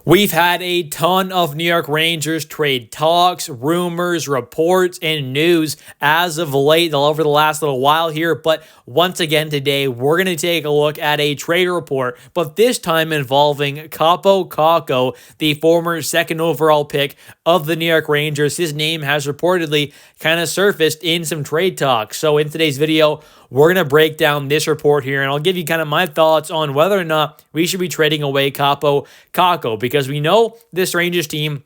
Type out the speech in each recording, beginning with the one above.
We've had a ton of New York Rangers trade talks, rumors, reports, and news as of late over the last little while here. But once again today, we're going to take a look at a trade report, but this time involving Kaapo Kakko, the former second overall pick of the New York Rangers. His name has reportedly kind of surfaced in some trade talks. So in today's video, we're going to break down this report here, and I'll give you kind of my thoughts on whether or not we should be trading away Kaapo Kakko, because we know this Rangers team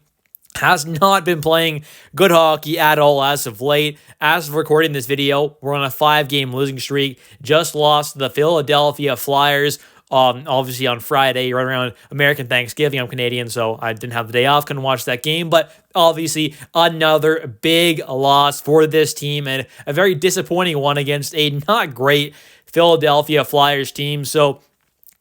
has not been playing good hockey at all as of late. As of recording this video, we're on a 5-game losing streak. Just lost to the Philadelphia Flyers, obviously on Friday, right around American Thanksgiving. I'm Canadian, so I didn't have the day off, couldn't watch that game, but obviously another big loss for this team and a very disappointing one against a not great Philadelphia Flyers team. So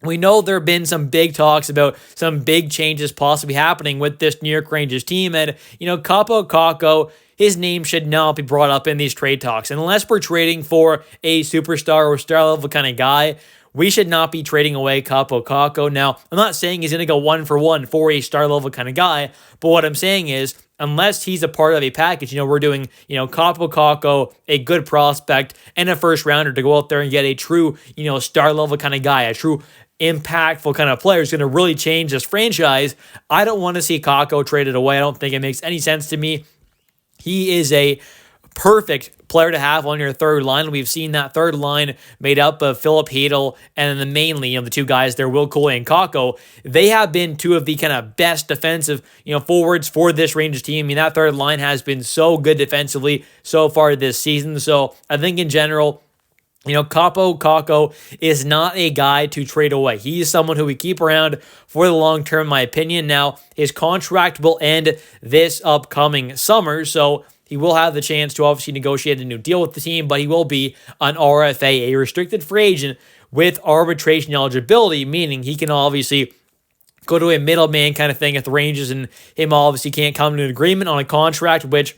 we know there have been some big talks about some big changes possibly happening with this New York Rangers team. And, Kaapo Kakko, his name should not be brought up in these trade talks. And unless we're trading for a superstar or star level kind of guy, we should not be trading away Kaapo Kakko. Now, I'm not saying he's going to go 1-for-1 for a star level kind of guy, but what I'm saying is, unless he's a part of a package, we're doing, Kaapo Kakko, a good prospect, and a first rounder to go out there and get a true, star level kind of guy, a true impactful kind of player who's going to really change this franchise. I don't want to see Kakko traded away. I don't think it makes any sense to me. He is a perfect player to have on your third line. We've seen that third line made up of Philip Hedel and then mainly, the two guys there, Will Cuylle and Kakko. They have been two of the kind of best defensive, forwards for this Rangers team. I mean, that third line has been so good defensively so far this season. So I think in general, Kaapo Kakko is not a guy to trade away. He's someone who we keep around for the long term, in my opinion. Now, his contract will end this upcoming summer, so he will have the chance to obviously negotiate a new deal with the team, but he will be an RFA, a restricted free agent with arbitration eligibility, meaning he can obviously go to a middleman kind of thing at the Rangers, and him obviously can't come to an agreement on a contract, which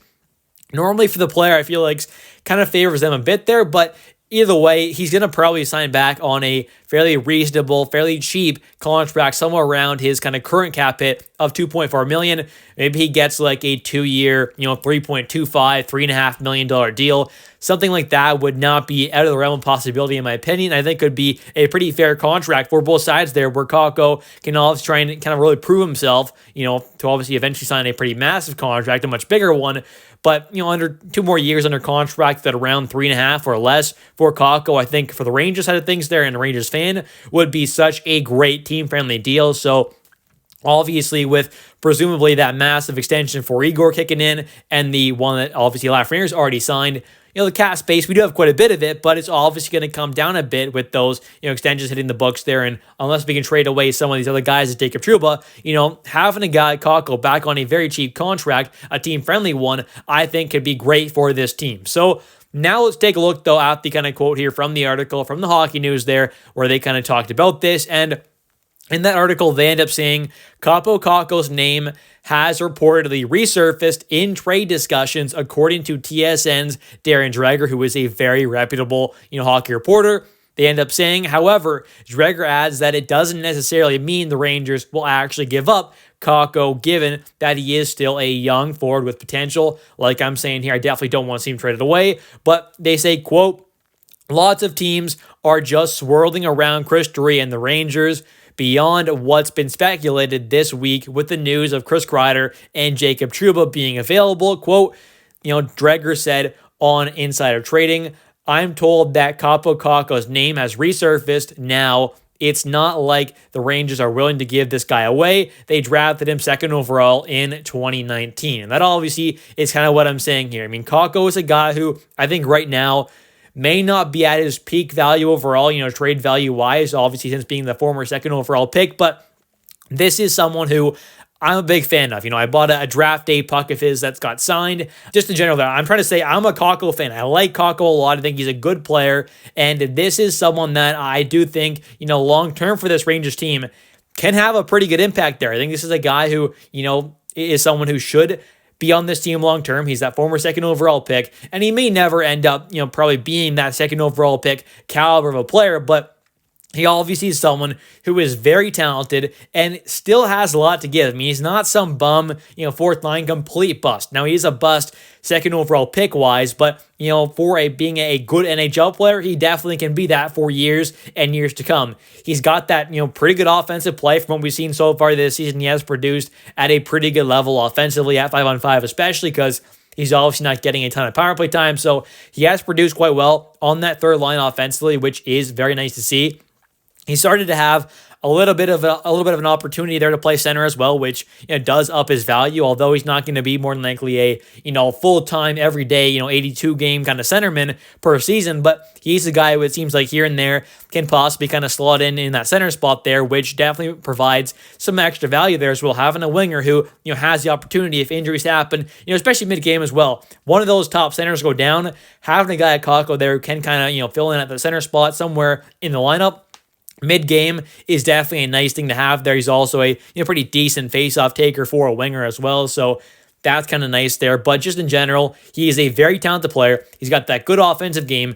normally for the player, I feel like kind of favors them a bit there, but either way, he's going to probably sign back on a fairly reasonable, fairly cheap contract, somewhere around his kind of current cap hit of $2.4 million. Maybe he gets like a 2-year, $3.25, $3.5 million deal. Something like that would not be out of the realm of possibility, in my opinion. I think could be a pretty fair contract for both sides there, where Kakko can obviously try and kind of really prove himself, to obviously eventually sign a pretty massive contract, a much bigger one. But, under 2 more years under contract at around 3.5 or less for Kakko, I think for the Rangers side of things there and the Rangers fan would be such a great team-friendly deal. So obviously, with presumably that massive extension for Igor kicking in and the one that obviously Lafreniere's already signed, the cap space, we do have quite a bit of it, but it's obviously going to come down a bit with those, extensions hitting the books there. And unless we can trade away some of these other guys, as Jacob Trouba, having a guy, Kakko, back on a very cheap contract, a team-friendly one, I think could be great for this team. So now let's take a look, though, at the kind of quote here from the article, from the Hockey News there, where they kind of talked about this. And in that article, they end up saying Kaapo Kakko's name has reportedly resurfaced in trade discussions, according to TSN's Darren Dreger, who is a very reputable, hockey reporter. They end up saying, however, Dreger adds that it doesn't necessarily mean the Rangers will actually give up Kakko, given that he is still a young forward with potential. Like I'm saying here, I definitely don't want to see him traded away, but they say, quote, lots of teams are just swirling around Chris Drury and the Rangers beyond what's been speculated this week with the news of Chris Kreider and Jacob Trouba being available. Quote, Dreger said on Insider Trading, I'm told that Kaapo Kakko's name has resurfaced now. It's not like the Rangers are willing to give this guy away. They drafted him second overall in 2019. And that obviously is kind of what I'm saying here. I mean, Kakko is a guy who I think right now may not be at his peak value overall, trade value-wise, obviously since being the former second overall pick, but this is someone who I'm a big fan of. I bought a draft day puck of his that's got signed. Just in general, I'm trying to say I'm a Kakko fan. I like Kakko a lot. I think he's a good player, and this is someone that I do think, long-term for this Rangers team can have a pretty good impact there. I think this is a guy who, is someone who should be on this team long term. He's that former second overall pick, and he may never end up, probably being that second overall pick caliber of a player, but he obviously is someone who is very talented and still has a lot to give. I mean, he's not some bum, fourth line complete bust. Now, he is a bust second overall pick wise, but, for being a good NHL player, he definitely can be that for years and years to come. He's got that, pretty good offensive play from what we've seen so far this season. He has produced at a pretty good level offensively at 5-on-5, especially because he's obviously not getting a ton of power play time. So he has produced quite well on that third line offensively, which is very nice to see. He started to have a little bit of an opportunity there to play center as well, which does up his value. Although he's not going to be more than likely a full time every day 82 game kind of centerman per season, but he's a guy who it seems like here and there can possibly kind of slot in that center spot there, which definitely provides some extra value there as well. Having a winger who has the opportunity if injuries happen, especially mid game as well. One of those top centers go down, having a guy at Kakko there who can kind of fill in at the center spot somewhere in the lineup mid-game is definitely a nice thing to have there. He's also a pretty decent face-off taker for a winger as well, so that's kind of nice there. But just in general, he is a very talented player. He's got that good offensive game,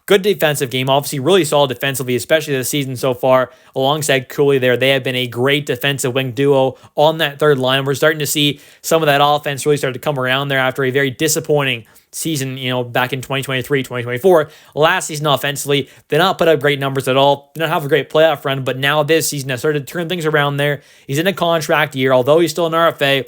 good defensive game, obviously really solid defensively, especially this season so far. Alongside Cooley there, they have been a great defensive wing duo on that third line. We're starting to see some of that offense really start to come around there after a very disappointing season, back in 2023, 2024. Last season offensively, they not put up great numbers at all. They don't have a great playoff run, but now this season has started to turn things around there. He's in a contract year, although he's still an RFA.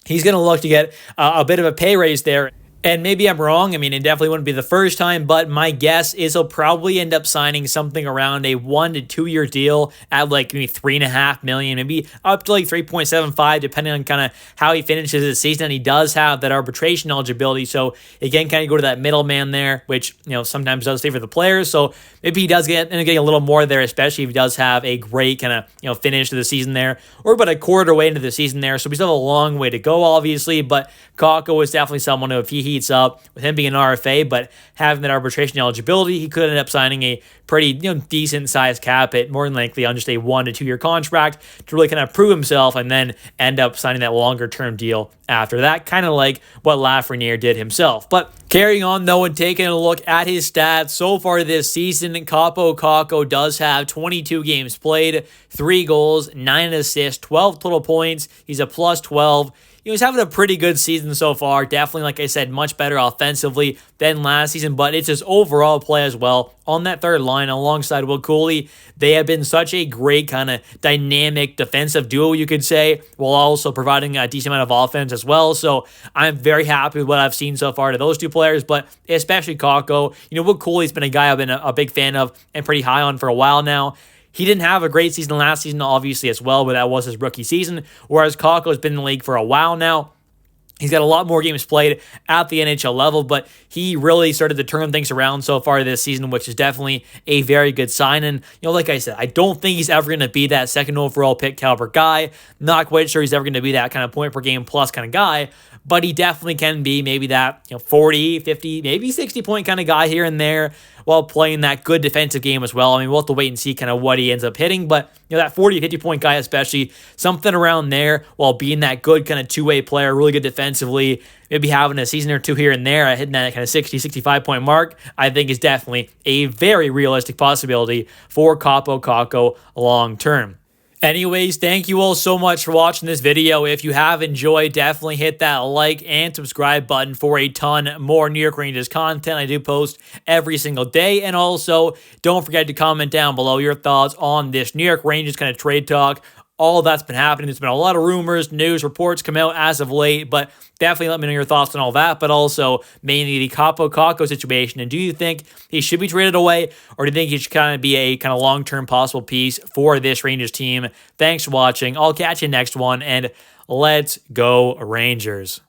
He's going to look to get a bit of a pay raise there. And maybe I'm wrong. I mean, it definitely wouldn't be the first time, but my guess is he'll probably end up signing something around a 1 to 2 year deal at like maybe $3.5 million, maybe up to like 3.75, depending on kind of how he finishes his season. And he does have that arbitration eligibility, so he can kind of go to that middleman there, which sometimes does favor the players. So maybe he does end up getting a little more there, especially if he does have a great kind of finish to the season there, or about a quarter way into the season there. So we still have a long way to go, obviously, but Kakko is definitely someone who, if he heats up with him being an RFA, but having that arbitration eligibility, he could end up signing a pretty decent sized cap hit, more than likely on just a 1 to 2 year contract to really kind of prove himself, and then end up signing that longer term deal after that, kind of like what Lafreniere did himself. But carrying on though and taking a look at his stats so far this season, Kaapo Kakko does have 22 games played, 3 goals, 9 assists, 12 total points. He's a plus 12. He's having a pretty good season so far. Definitely, like I said, much better offensively than last season, but it's his overall play as well on that third line alongside Will Cooley. They have been such a great kind of dynamic defensive duo, you could say, while also providing a decent amount of offense as well. So I'm very happy with what I've seen so far to those two players, but especially Kakko. Will Cooley's been a guy I've been a big fan of and pretty high on for a while now. He didn't have a great season last season, obviously, as well, but that was his rookie season, whereas Kakko's been in the league for a while now. He's got a lot more games played at the NHL level, but he really started to turn things around so far this season, which is definitely a very good sign. And, like I said, I don't think he's ever going to be that second overall pick caliber guy. Not quite sure he's ever going to be that kind of point per game plus kind of guy, but he definitely can be maybe that 40, 50, maybe 60 point kind of guy here and there while playing that good defensive game as well. I mean, we'll have to wait and see kind of what he ends up hitting, but that 40, 50 point guy especially, something around there while being that good kind of two-way player, really good defensively, maybe having a season or two here and there, hitting that kind of 60, 65 point mark, I think is definitely a very realistic possibility for Kaapo Kakko long term. Anyways, thank you all so much for watching this video. If you have enjoyed, definitely hit that like and subscribe button for a ton more New York Rangers content. I do post every single day. And also, don't forget to comment down below your thoughts on this New York Rangers kind of trade talk. All that's been happening. There's been a lot of rumors, news, reports come out as of late, but definitely let me know your thoughts on all that, but also mainly the Kaapo Kakko situation. And do you think he should be traded away, or do you think he should kind of be a kind of long-term possible piece for this Rangers team? Thanks for watching. I'll catch you next one, and let's go Rangers.